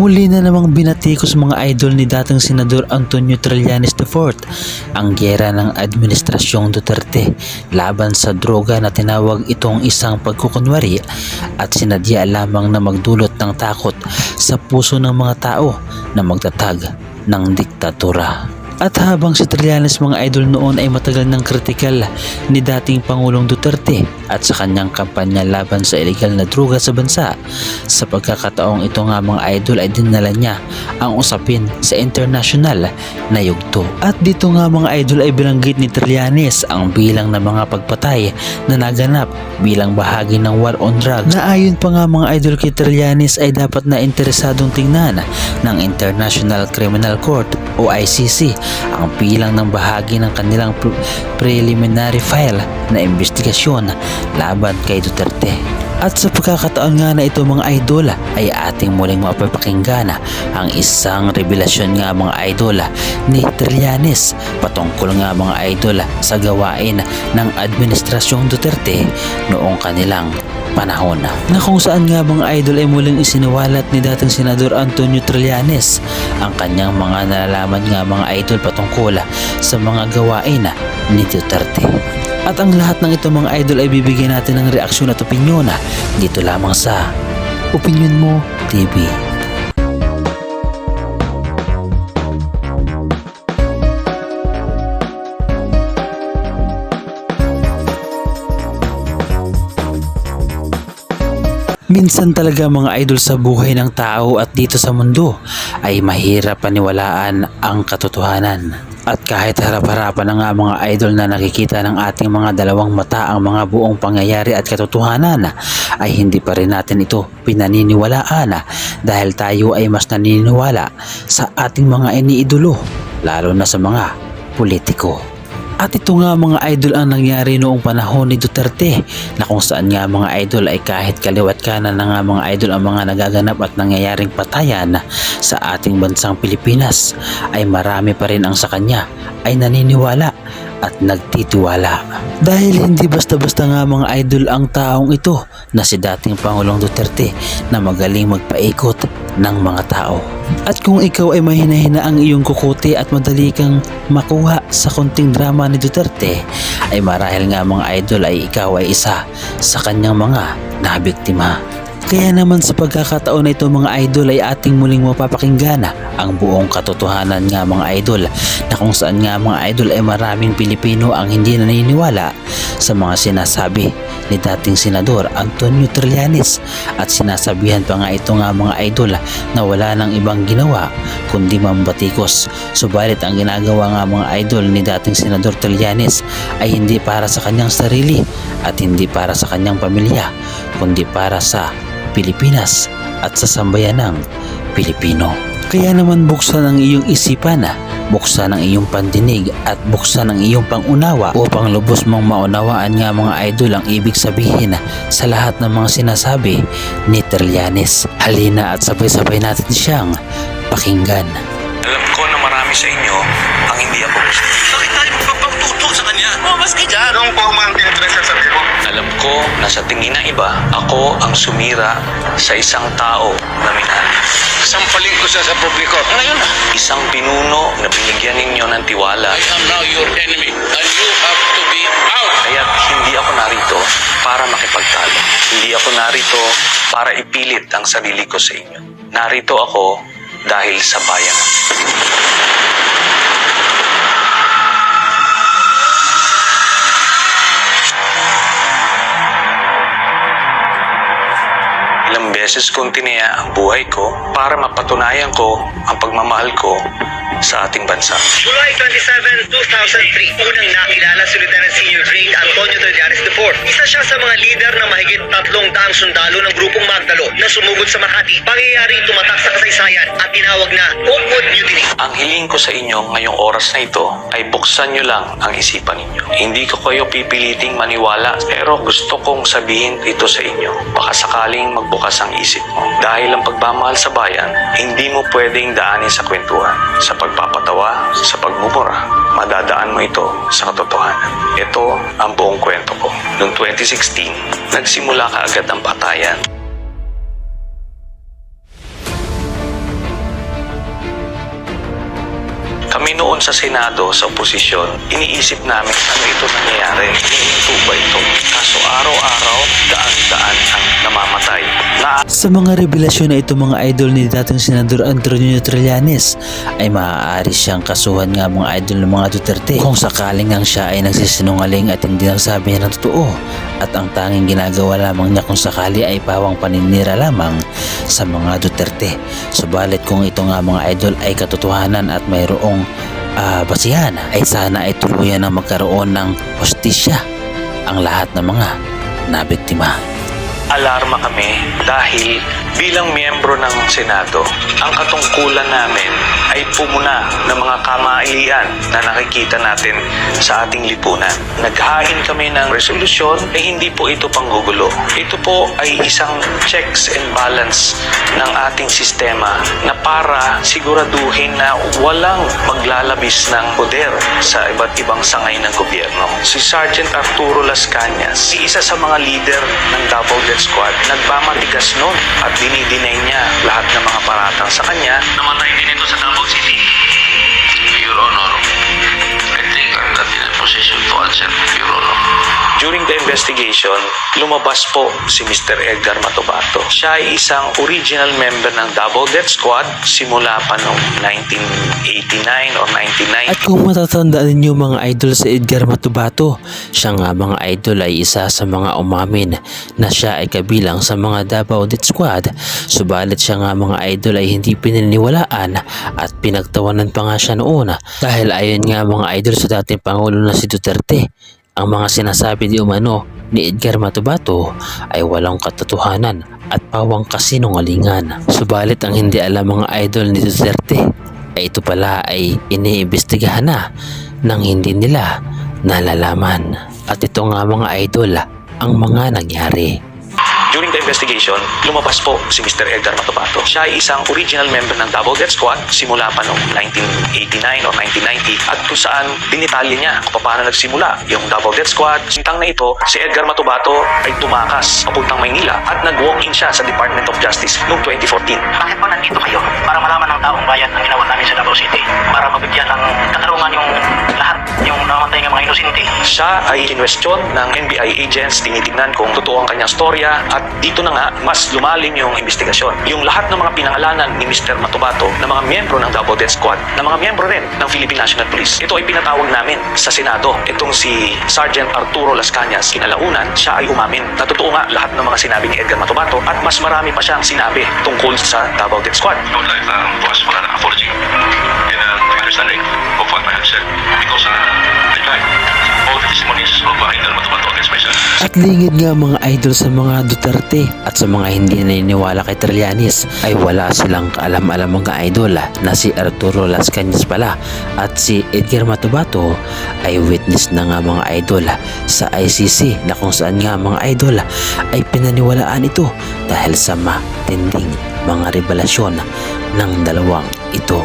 Muli na namang binatikos mga idol ni dating Senador Antonio Trillanes IV ang giyera ng Administrasyong Duterte laban sa droga na tinawag itong isang pagkukunwari at sinadya lamang na magdulot ng takot sa puso ng mga tao na magtatag ng diktatura. At habang si Trillanes mga idol noon ay matagal ng kritikal ni dating Pangulong Duterte at sa kanyang kampanya laban sa illegal na droga sa bansa, sa pagkakataong ito nga mga idol ay dinala niya ang usapin sa international na yugto. At dito nga mga idol ay bilanggit ni Trillanes ang bilang ng mga pagpatay na naganap bilang bahagi ng war on drugs na ayon pa nga mga idol kay Trillanes ay dapat na interesadong tingnan ng International Criminal Court o ICC ang bilang ng bahagi ng kanilang preliminary file na investigasyon laban kay Duterte. At sa pagkakataon nga na ito mga idol ay ating muling mapapakinggan ang isang revelasyon nga mga idol ni Trillanes patungkol nga mga idol sa gawain ng Administrasyong Duterte noong kanilang panahon na kung saan nga mga idol ay muling isiniwalat ni dating Senador Antonio Trillanes ang kanyang mga nalalaman nga mga idol patungkol sa mga gawain ni Duterte. At ang lahat ng ito mga idol ay bibigyan natin ng reaksyon at opinyon dito lamang sa Opinyon Mo TV. Minsan talaga mga idol sa buhay ng tao at dito sa mundo ay mahirap paniwalaan ang katotohanan. At kahit harap-harapan na nga mga idol na nakikita ng ating mga dalawang mata ang mga buong pangyayari at katotohanan ay hindi pa rin natin ito pinaniniwalaan dahil tayo ay mas naniniwala sa ating mga iniidolo lalo na sa mga politiko. At ito nga mga idol ang nangyari noong panahon ni Duterte na kung saan nga mga idol ay kahit kaliwat kanan na nga mga idol ang mga nagaganap at nangyayaring patayan sa ating bansang Pilipinas ay marami pa rin ang sa kanya ay naniniwala at nagtitiwala. Dahil hindi basta-basta nga mga idol ang taong ito na si dating Pangulong Duterte na magaling magpaikot ng mga tao. At kung ikaw ay mahina-hina ang iyong kukote at madali kang makuha sa konting drama ni Duterte, ay marahil nga mga idol ay ikaw ay isa sa kanyang mga nabiktima. Kaya naman sa pagkakataon na ito mga idol ay ating muling mapapakinggan ang buong katotohanan nga mga idol na kung saan nga mga idol ay maraming Pilipino ang hindi naniniwala sa mga sinasabi ni dating Senador Antonio Trillanes at sinasabihan pa nga ito nga mga idol na wala nang ibang ginawa kundi mambatikos. Subalit ang ginagawa nga mga idol ni dating Senador Trillanes ay hindi para sa kanyang sarili at hindi para sa kanyang pamilya kundi para sa Pilipinas at sa sambayanang Pilipino. Kaya naman buksan ang iyong isipan, buksan ang iyong pandinig at buksan ang iyong pangunawa upang lubos mong maunawaan nga mga idol ang ibig sabihin sa lahat ng mga sinasabi ni Trillanes. Halina at sabay-sabay natin siyang pakinggan. Alam ko na marami sa inyo ang hindi ako gusto. Bakit tayo magpapagtuto sa kanya? Maski dyan. Anong formal interest sa sabi mo? Alam ko na sa tingin ng iba, ako ang sumira sa isang tao na minahal. Sampaling ko siya sa publiko. Ngayon na. Isang pinuno na binigyan ninyo ng tiwala. I am now your enemy and you have to be out. Kaya hindi ako narito para makipagtalo. Hindi ako narito para ipilit ang sarili ko sa inyo. Narito ako dahil sa bayan. Ilang beses kong tinaya ang buhay ko para mapatunayan ko ang pagmamahal ko sa ating bansa. July 27, 2003, unang nakilala si Lieutenant Senior Grade Antonio Trillanes IV. Isa siya sa mga leader ng mahigit 300 sundalo ng grupong Magdalo na sumugod sa Makati. Pangyayari tumatak sa kasaysayan at tinawag na Oakwood Mutiny. Ang hiling ko sa inyo ngayong oras na ito ay buksan nyo lang ang isipan ninyo. Hindi ko kayo pipiliting maniwala pero gusto kong sabihin ito sa inyo. Baka sakaling magbukas ang isip mo. Dahil ang pagmamahal sa bayan, hindi mo pwedeng daanin sa kwentuhan, sa pagpapatawa, sa pagmumura. Madadaan mo ito sa katotohanan. Ito ang buong kwento ko. Noong 2016, nagsimula kaagad ang patayan. Kami noon sa Senado, sa oposisyon, iniisip namin ano ito nangyayari. Ito ba ito? Kaso araw-araw, daan-daan ang namamatay. Sa mga revelasyon na ito mga idol ni dating Senador Antonio Trillanes ay maaari siyang kasuhan nga mga idol ng mga Duterte kung sakaling nang siya ay nagsisinungaling at hindi nagsabi niya ng totoo at ang tanging ginagawa lamang niya kung sakali ay pawang paninira lamang sa mga Duterte. Subalit kung ito nga mga idol ay katotohanan at mayroong basihan ay sana ay tuluyan na magkaroon ng hustisya ang lahat ng mga nabiktima. Alarma kami dahil bilang miyembro ng Senado, ang katungkulan namin ay pumuna ng mga kamaian na nakikita natin sa ating lipunan. Naghain kami ng resolusyon ay hindi po ito panggugulo. Ito po ay isang checks and balance ng ating sistema na para siguraduhin na walang maglalabis ng poder sa iba't ibang sangay ng gobyerno. Si Sergeant Arturo Las Cañas, isa sa mga leader ng Double Death Squad, nagmamatigas nun at dinidinay niya lahat ng mga paratang sa kanya. Namatay din ito sa Davao City. Your Honor, I think I'm not in a position to answer, Your Honor. During the investigation, lumabas po si Mr. Edgar Matubato. Siya ay isang original member ng Double Death Squad simula pa noong 1989 or 1990. At kung matatandaan ninyo mga idol sa Edgar Matubato, siya nga mga idol ay isa sa mga umamin na siya ay kabilang sa mga Davao Death Squad. Subalit siya nga mga idol ay hindi pininiwalaan at pinagtawanan pa nga siya noon dahil ayon nga mga idol sa dating Pangulo na si Duterte. Ang mga sinasabi di umano ni Edgar Matubato ay walang katotohanan at pawang kasinungalingan. Subalit ang hindi alam mga idol ni Duterte ay ito pala ay iniimbestigahan na nang hindi nila nalalaman. At ito nga mga idol ang mga nangyari. During the investigation, lumabas po si Mr. Edgar Matubato. Siya ay isang original member ng Double Death Squad simula pa noong 1989 or 1990 at kung saan dinitalye niya kung paano nagsimula yung Double Death Squad. Sintang na ito, si Edgar Matubato ay tumakas papuntang Maynila at nag-walk-in siya sa Department of Justice noong 2014. Bakit po nandito kayo? Para malaman ng taong bayan ang ginawa namin sa Davao City. Para mabigyan ng katarungan yung lahat, yung namatay ng mga inosente. Siya ay kinwestiyon ng NBI agents, tinitignan kung totoo ang kanyang storya at dito na nga mas lumalim yung investigasyon. Yung lahat ng mga pinangalanan ni Mr. Matubato na mga miyembro ng Double Death Squad, na mga miyembro rin ng Philippine National Police, ito ay pinatawag namin sa Senado. Itong si Sergeant Arturo Las Cañas, kinalaunan, siya ay umamin na totoo nga lahat ng mga sinabi ni Edgar Matubato at mas marami pa siyang sinabi tungkol sa Double Death Squad. I would like to ask for an apology and understanding of what I have said because I tried all the testimonies of Idol Matubato against myself. At lingid nga mga idol sa mga Duterte at sa mga hindi naniniwala kay Trillanes ay wala silang kaalam-alam mga idol na si Arturo Las Cañas pala at si Edgar Matubato ay witness na nga mga idol sa ICC na kung saan nga mga idol ay pinaniwalaan ito dahil sa matinding mga revelasyon ng dalawang ito.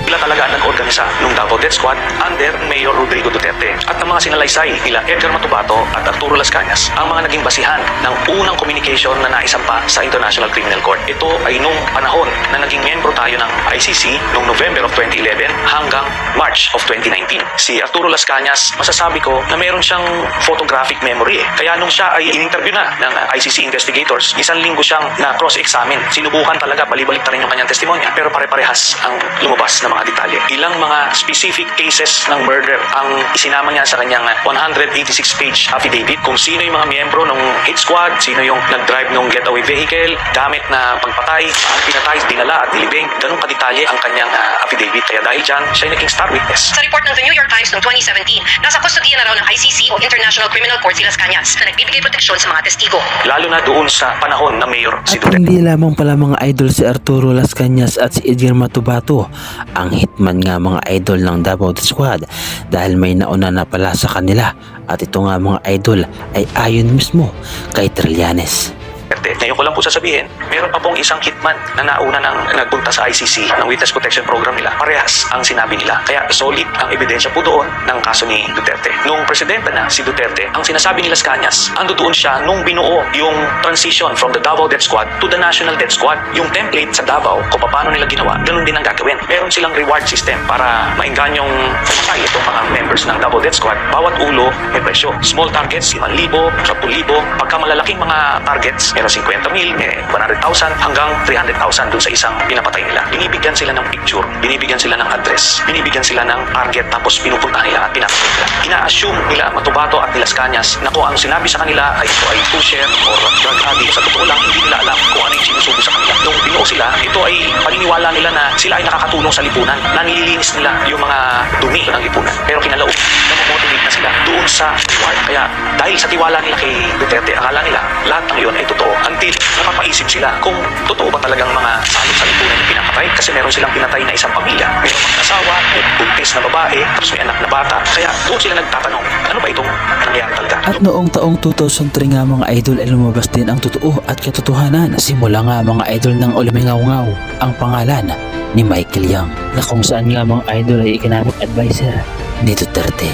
Sila talaga ang nag-organisa ng Double Death Squad under Mayor Rodrigo Duterte at ang mga sinalaysay nila Edgar Matubato at Arturo Las Cañas ang mga naging basihan ng unang communication na naisampa sa International Criminal Court. Ito ay nung panahon na naging miyembro tayo ng ICC noong November of 2011 hanggang March of 2019. Si Arturo Las Cañas, masasabi ko na meron siyang photographic memory Kaya nung siya ay in-interview na ng ICC investigators, 1 linggo siyang na cross-examine. Sinubukan talaga balibalik rin yung kanyang testimonya pero pare-parehas ang lumabas na mga detalye. Ilang mga specific cases ng murder ang isinama niya sa kanyang 186-page affidavit kung sino yung mga miyembro ng hit squad, sino yung nag-drive ng getaway vehicle, gamit na pagpatay, ang pinatay, dinala at nilibing. Ganun kadetalye ang kanyang affidavit. Kaya dahil dyan, siya ay naging star witness. Sa report ng The New York Times noong 2017, nasa kustodiya na raw ng ICC o International Criminal Court si Las Cañas na nagbibigay proteksyon sa mga testigo. Lalo na doon sa panahon na mayor si At Duterte. hindi lamang pala mga idol si Arturo Las Cañas at si Edgar Matubato ang hitman nga mga idol ng Davao Death Squad dahil may nauna na pala sa kanila at ito nga mga idol ay ayon mismo kay Trillanes. Duterte. Ngayon ko lang po sasabihin, meron pa pong isang hitman na nauna nang nagpunta sa ICC ng Witness Protection Program nila. Parehas ang sinabi nila. Kaya solid ang ebidensya po doon ng kaso ni Duterte. Nung presidente na si Duterte, ang sinasabi ni Las Cañas, ando doon siya nung binuo yung transition from the Davao Death Squad to the National Death Squad. Yung template sa Davao, kung paano nila ginawa, ganun din ang gagawin. Meron silang reward system para mainganyong pumatay itong mga members ng Davao Death Squad. Bawat ulo may presyo. Small targets, 5,000, 10,000. Pagka malalaking mga targets, meron 50,000, may 100,000 hanggang 300,000 dun sa isang pinapatay nila. Binibigyan sila ng picture, binibigyan sila ng address, binibigyan sila ng target, tapos pinupuntahan nila at pinapatay nila. Ina-assume nila, Matubato at ni Las Cañas, na kung ang sinabi sa kanila ay ito ay pusher or drug addict. Sa totoo lang, hindi nila alam kung ano yung sinusubo sa kanila. Nung binuo sila, ito ay paniniwala nila na sila ay nakakatulong sa lipunan, na nililinis nila yung mga dumi ng lipunan. Pero kinalaog, namomotivate na sila doon sa reward. Kaya dahil sa tiwala nila kay Duterte, akala nila lahat ng iyon ay totoo. Until napapaisip sila kung totoo ba talagang mga salot sa lipunan yung pinapatay. Kasi meron silang pinatay na isang pamilya. Meron mga asawa, may buntis na babae, tapos may anak na bata. Kaya doon sila nagtatanong, ano ba itong nangyari talaga? At noong taong 2003 nga mga idol ay lumabas din ang totoo at katotohanan. Simula nga mga idol ng Ulumingaw-ngaw ang pangalan ni Michael Yang, na kung saan nga mga idol ay economic advisor ni Duterte.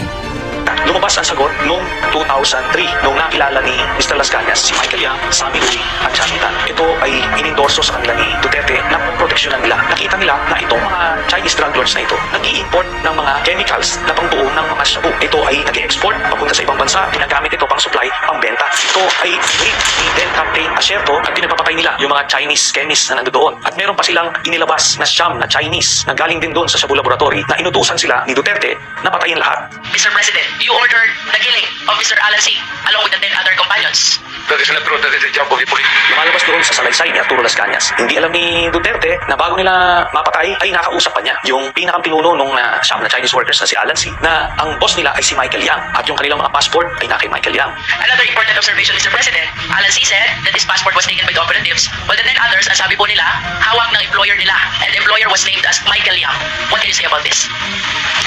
Lumabas ang sagot noong 2003 nung nakilala ni Mr. Las Cañas si Michael Yang, Sammy Uy at Chanita. Ito ay inendorso sa kanila ni Duterte na proteksyonan nila. Nakita nila na itong mga Chinese drug lords na ito nag-i-import ng mga chemicals na pangbuo ng mga shabu. Ito ay nag-i-export papunta sa ibang bansa. Ginagamit ito pang supply, pang benta. Ito ay raid ni then Captain Asierto at pinagpapatay nila yung mga Chinese chemists na nandoon. At meron pa silang inilabas na siyam na Chinese na galing din doon sa Shabu Laboratory na inutusan sila ni Duterte na patayin lahat. Mr. President, you ordered the killing of Mr. Alan C. along with the 10 other companions. That is not true. That is the job of the police. Lumalabas doon sa salaysay ni Arturo Las Cañas. Hindi alam ni Duterte na bago nila mapatay ay nakausap pa niya yung pinakang pinuno nung siyam na Chinese workers na si Alan C. na ang boss nila ay si Michael Yang at yung kanilang mga passport ay na kay Michael Yang. Another important observation, Mr. President, Alan C. said that his passport was taken by the operatives, while the 10 others, ang sabi po nila, hawak ng employer nila, and the employer was named as Michael Yang. What can you say about this?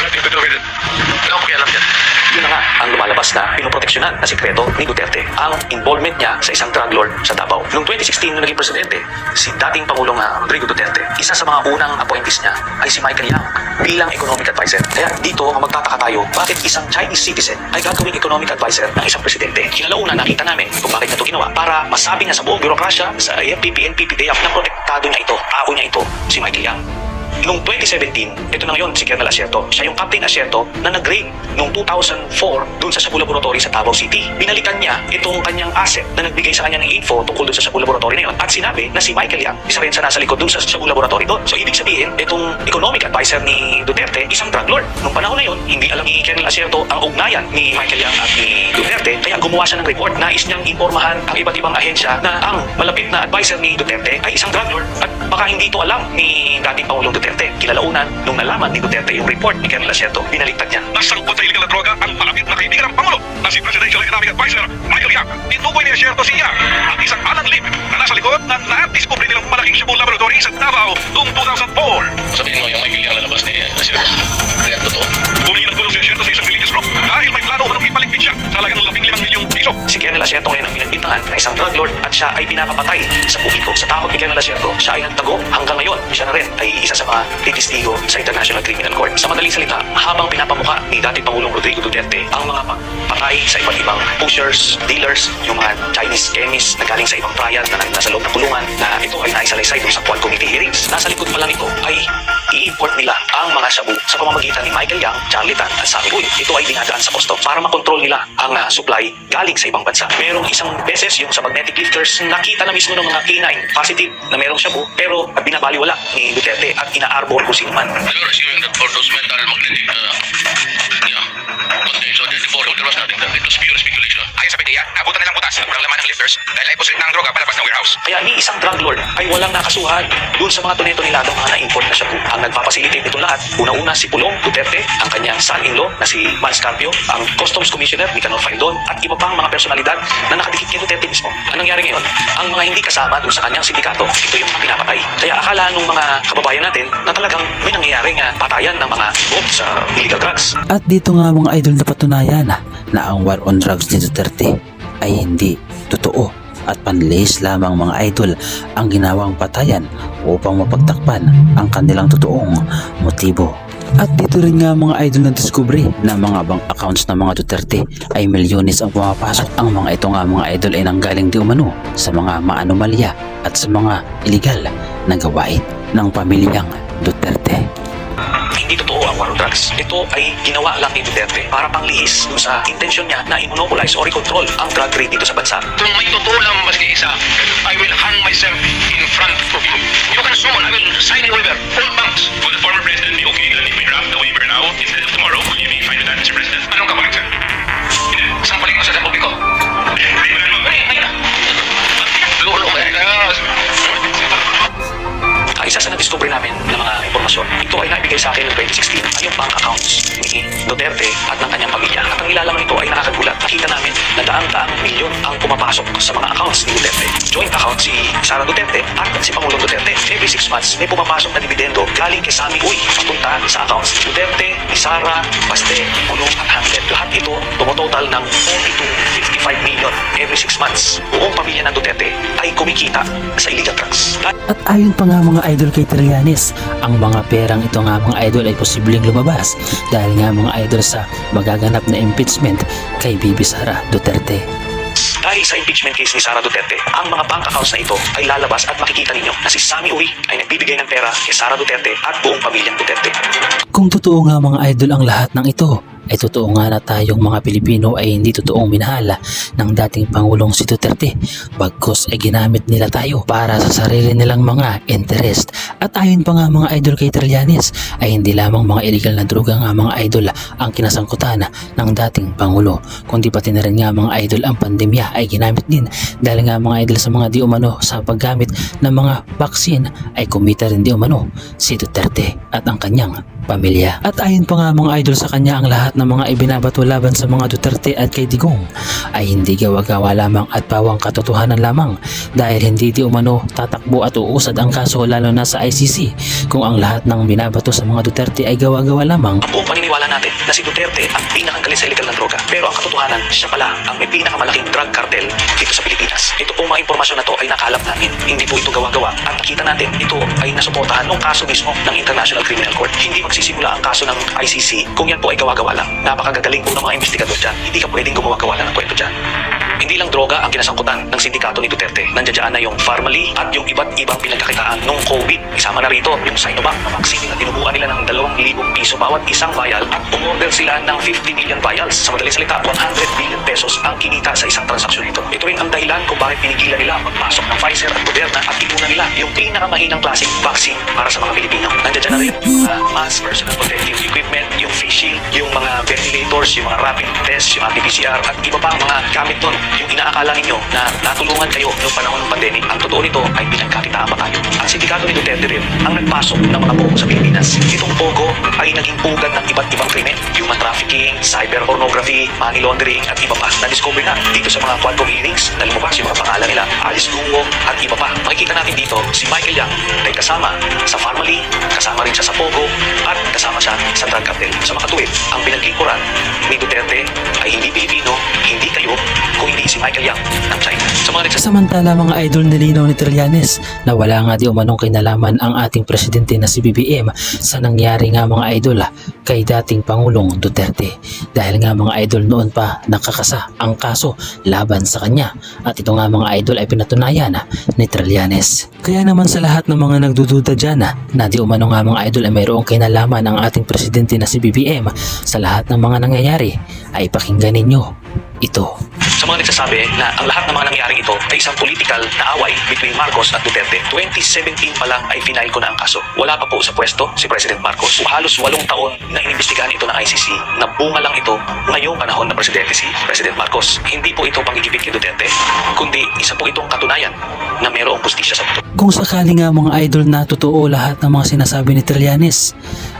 Nothing to do with it. Wala ko alam yan. Yun na nga ang lumalabas na pinoproteksyonan na sikreto ni Duterte ang involvement niya sa isang drug lord sa Davao. Noong 2016 nung naging presidente, si dating Pangulong Rodrigo Duterte, isa sa mga unang appointees niya ay si Michael Yang bilang economic advisor. Kaya dito magtataka tayo, bakit isang Chinese citizen ay gagawing economic advisor ng isang presidente? Kinalauna nakita namin kung bakit niya ito ginawa para masabi niya sa buong bürokrasya, sa AFP, PNP, PDEAF na protektado niya ito, tao niya ito, si Michael Yang. Noong 2017, ito na ngayon si Colonel Asierto. Siya yung Captain Asierto na nag-raid noong 2004 dun sa Shabu Laboratory sa Davao City. Binalikan niya itong kanyang asset na nagbigay sa kanya ng info tungkol dun sa Shabu Laboratory na yun. At sinabi na si Michael Yang, isa rin sa nasa likod dun sa Shabu Laboratory doon. So ibig sabihin, itong economic advisor ni Duterte, isang drug lord. Noong panahon na yun, hindi alam ni Colonel Asierto ang ugnayan ni Michael Yang at ni Duterte. Kaya gumawa siya ng report. Nais niyang impormahan ang iba't ibang ahensya na ang malapit na advisor ni Duterte ay isang drug lord. At baka hindi ito alam ni dating Pangulong Duterte. Kilalaunan, nung nalaman ni Duterte yung report ni Colonel Asierto, binaliktad niya. Nasangkot sa illegal na droga ang malapit na kaibigan ng Pangulo na si Presidential Economic Advisor Michael Yang. Tinukoy ni Asierto si Yang ang isang Alan Lim na nasa likod ng na-discovery nilang malaking Shabu Laboratory sa Davao noong 2004. Sabihin mo yung Michael Yang lalabas ni Asierto. Kaya totoo. Humingi ng tulong si Asierto sa isang religious group dahil may plano ng ipaligpit siya sa halagang ng 15 milyong piso. Si Colonel Asierto ngayon ang pinagbintangan na isang drug lord at siya ay pinapapatay sa publiko. Sa takot ni Colonel Asierto, siya ay nagtago. Hanggang ngayon, siya na rin ay isa sa mga titistigo sa International Criminal Court. Sa madaling salita, habang pinapamukha ni dating Pangulong Rodrigo Duterte ang mga patay sa iba't ibang pushers, dealers, yung mga Chinese chemists na galing sa ibang triad na nasa loob ng kulungan na ito ay naisalaysay doon sa Quad Committee hearings. Nasa likod pa lang ito ay i-import nila ang mga shabu sa pamamagitan ni Michael Yang, Charlie Tan at Sammy Uy. Ito ay dinadaan sa customs para makontrol nila ang supply galing sa ibang bansa. Merong isang beses yung sa magnetic lifters, nakita na mismo ng mga K9 positive na merong shabu pero binabaliwala ni Duterte at ina-arbor kung sino man. They were assuming that for those metal magnetic contains, so therefore there was nothing that it was pure speculation. Ayon sa PDEA, abutan nilang butas ng laman ng lifters dahil ay positive ng droga palabas ng warehouse. Kaya ni isang drug lord ay walang nakasuhan doon sa mga tuneto-niladong mga na-import na shabu. Ang nagpapasilitate nitong lahat, una-una si Pulong Duterte, ang kanyang son-in-law na si Mans Carpio, ang Customs Commissioner Nicanor Faindon at iba pang mga personalidad na nakadikit kay Duterte mismo. Anong nangyari ngayon? Ang mga hindi kasama doon sa kanyang sindikato, ito yung mga pinapatay. Kaya akala nung mga kababayan natin na talagang may nangyayaring patayan ng mga involved sa illegal drugs. At dito nga mga idol na patunayan na ang war on drugs ni Duterte ay hindi totoo. at panlihis lamang mga idol ang ginawang patayan upang mapagtakpan ang kanilang totoong motibo. At dito rin nga mga idol na diskubre na mga bank accounts ng mga Duterte ay milyones ang pumapasok. Ang mga ito nga mga idol ay nanggaling di umano sa mga maanomalya at sa mga illegal na gawain ng pamilyang Duterte. Hindi totoo ang war on drugs. Ito ay ginawa lang ni Duterte para panglihis dun sa intensyon niya na i-monopolize or i-control ang drug trade dito sa bansa. Kung may totoo lang maski isa, I will hang myself in front of you. You can summon, I will sign a waiver. All banks. Will the former president be okay if we draft the waiver now instead of tomorrow? Will you be fine with that, Mr. President? Anong kapalit, sir? Isang balik mo sa publiko. Lolo ko Isa sa na-discover namin ng mga impormasyon, ito ay naibigay sa akin noong 2016 ay yung bank accounts ni Duterte at ng kanyang pamilya. At ang ilalaman nito ay nakakagulat. Nakita namin na daang-daang milyon ang pumapasok sa mga accounts ni Duterte. Joint account si Sara Duterte at si Pangulong Duterte. Every 6 months may pumapasok na dividendo galing kay Sammy Uy papunta sa accounts ni Duterte, ni Sara, Baste, Pulong at Hamlet. Lahat ito tumototal ng 40 to 55 million every 6 months. Buong pamilya ng Duterte ay kumikita sa illegal drugs. At ayon pa nga mga idol kay Trillanes, ang mga perang ito nga mga idol ay posibleng lumabas dahil nga mga idol sa magaganap na impeachment kay Bibi Sara Duterte. Dahil sa impeachment case ni Sara Duterte, ang mga bank accounts na ito ay lalabas at makikita ninyo na si Sammy Uy ay nagbibigay ng pera kay Sara Duterte at buong pamilyang Duterte. Kung totoo nga mga idol ang lahat ng ito, ay totoo nga na tayong mga Pilipino ay hindi totoong minahal ng dating Pangulong si Duterte, bagkus ay ginamit nila tayo para sa sarili nilang mga interest. At ayon pa nga mga idol kay Trillanes, ay hindi lamang mga illegal na droga nga mga idol ang kinasangkutan ng dating Pangulo, kundi pati na rin nga mga idol ang pandemya ay ginamit din dahil nga mga idol sa mga di umano sa paggamit ng mga vaccine ay kumita rin di umano si Duterte at ang kanyang pamilya. At ayon pa nga mga idol sa kanya, ang lahat ng mga ibinabato laban sa mga Duterte at kay Digong ay hindi gawa-gawa lamang at pawang katotohanan lamang dahil hindi di umano tatakbo at uusad ang kaso lalo na sa ICC kung ang lahat ng binabato sa mga Duterte ay gawa-gawa lamang. Ang buong paniniwala natin na si Duterte ang pinakagaling sa illegal na droga, pero ang katotohanan siya pala ang may pinakamalaking drug cartel dito sa Pilipinas. Ito pong mga impormasyon na to ay nakalap namin, hindi po ito gawa-gawa at nakita natin ito ay nasuportahan ng kaso mismo ng International Criminal Court. Hindi magsisimula ang kaso ng ICC kung yan po ay gawa-gawa lang. Napakagagaling po ng mga investigador dyan. Hindi ka pwedeng gumawa-gawa lang ng kwento dyan. Hindi lang droga ang kinasangkutan ng sindikato ni Duterte. Nandiyan na yung Pharmaly at yung iba't ibang pinagkakitaan nung COVID. Isama na rito yung Sinovac na vaccine na tinubuan nila ng 2,000 piso bawat isang vial at umorder sila ng 50 million vials. Sa madaling salita, 100 billion pesos ang kinita sa isang transaksyon nito. Ito rin ang dahilan kung bakit pinigilan nila magpasok ng Pfizer at Moderna at ipunan nila yung pinakamahinang klaseng vaccine para sa mga Pilipino. Nandiyan na rin yung mass personal protective equipment, yung face shield, yung mga ventilators, yung mga rapid tests, yung RT-PCR at iba pa ang mga gamit doon. Yung inaakala ninyo na natulungan kayo noong panahon ng pandemic, ang totoo nito ay pinagkakitaan pa tayo. Ang sindikato ni Duterte rin ang nagpasok ng mga pogo sa Pilipinas. Itong pogo ay naging pugad ng iba't ibang krimen, human trafficking, cyber pornography, money laundering at iba pa. Na-discover na dito sa mga Quadcom hearings na lumabas yung mga pangalan nila, Alice Guo at iba pa. Makikita natin dito si Michael Yang ay kasama sa Pharmaly, kasama rin siya sa pogo at kasama siya sa drug cartel. Sa makatuwid, ang pinaglingkuran ni Duterte ay hindi Pilipino, hindi kayo, kung hindi si Michael Yang ng China. Sa mga Samantala mga idol, nilinaw ni Trillanes na wala nga di umanong kinalaman ang ating presidente na si BBM sa nangyari nga mga idol kay dating Pangulong Duterte dahil nga mga idol noon pa nakakasa ang kaso laban sa kanya at ito nga mga idol ay pinatunayan ni Trillanes. Kaya naman sa lahat ng mga nagdududa dyan na di umano nga mga idol ay mayroong kinalaman ang ating presidente na si BBM sa lahat ng mga nangyayari ay pakinggan ninyo ito. Sa mga nagsasabi na ang lahat ng mga nangyaring ito ay isang political na away between Marcos at Duterte, 2017 pa lang ay final ko na ang kaso. Wala pa po sa pwesto si President Marcos. Halos 8 taon na inimbestigahan ito ng ICC, na bunga lang ito ngayong panahon na presidente si President Marcos. Hindi po ito panggigipit kay Duterte, kundi isa po itong katunayan na mayroong pustisya sa buto. Kung sakali nga mga idol na totoo lahat ng mga sinasabi ni Trillanes,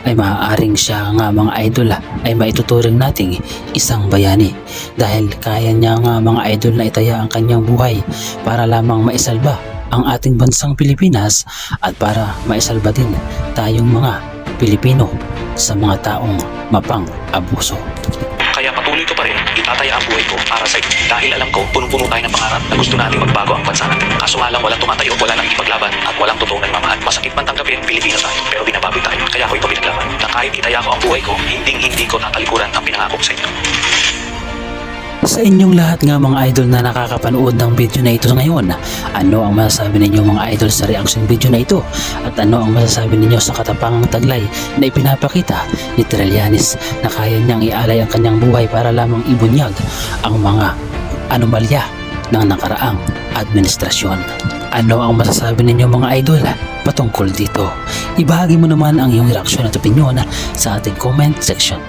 ay maaaring siya nga mga idol ay maituturing nating isang bayani dahil kaya niya nga mga idol na itaya ang kanyang buhay para lamang maisalba ang ating bansang Pilipinas at para maisalba din tayong mga Pilipino sa mga taong mapang-abuso. Kaya patuloy ko pa rin Itataya ang buhay ko para sa inyo dahil alam ko punong-puno tayo ng pangarap na gusto natin magbago ang bansa natin. Kaso nga lang walang tumatayo, wala nang ipaglaban at walang totoong nagmamahal. Masakit man tanggapin, Pilipino tayo, pero binababoy tayo. Kaya ako ito pinaglaban na kahit itaya ko ang buhay ko, hindi ko tatalikuran ang pinangako ko sa inyo. Sa inyong lahat nga mga idol na nakakapanood ng video na ito ngayon, ano ang masasabi ninyo mga idol sa reaction video na ito? At ano ang masasabi ninyo sa katapangang taglay na ipinapakita ni Trillanes na kaya niyang ialay ang kanyang buhay para lamang ibunyag ang mga anomalya ng nakaraang administrasyon? Ano ang masasabi ninyo mga idol patungkol dito? Ibahagi mo naman ang iyong reaksyon at opinyon sa ating comment section.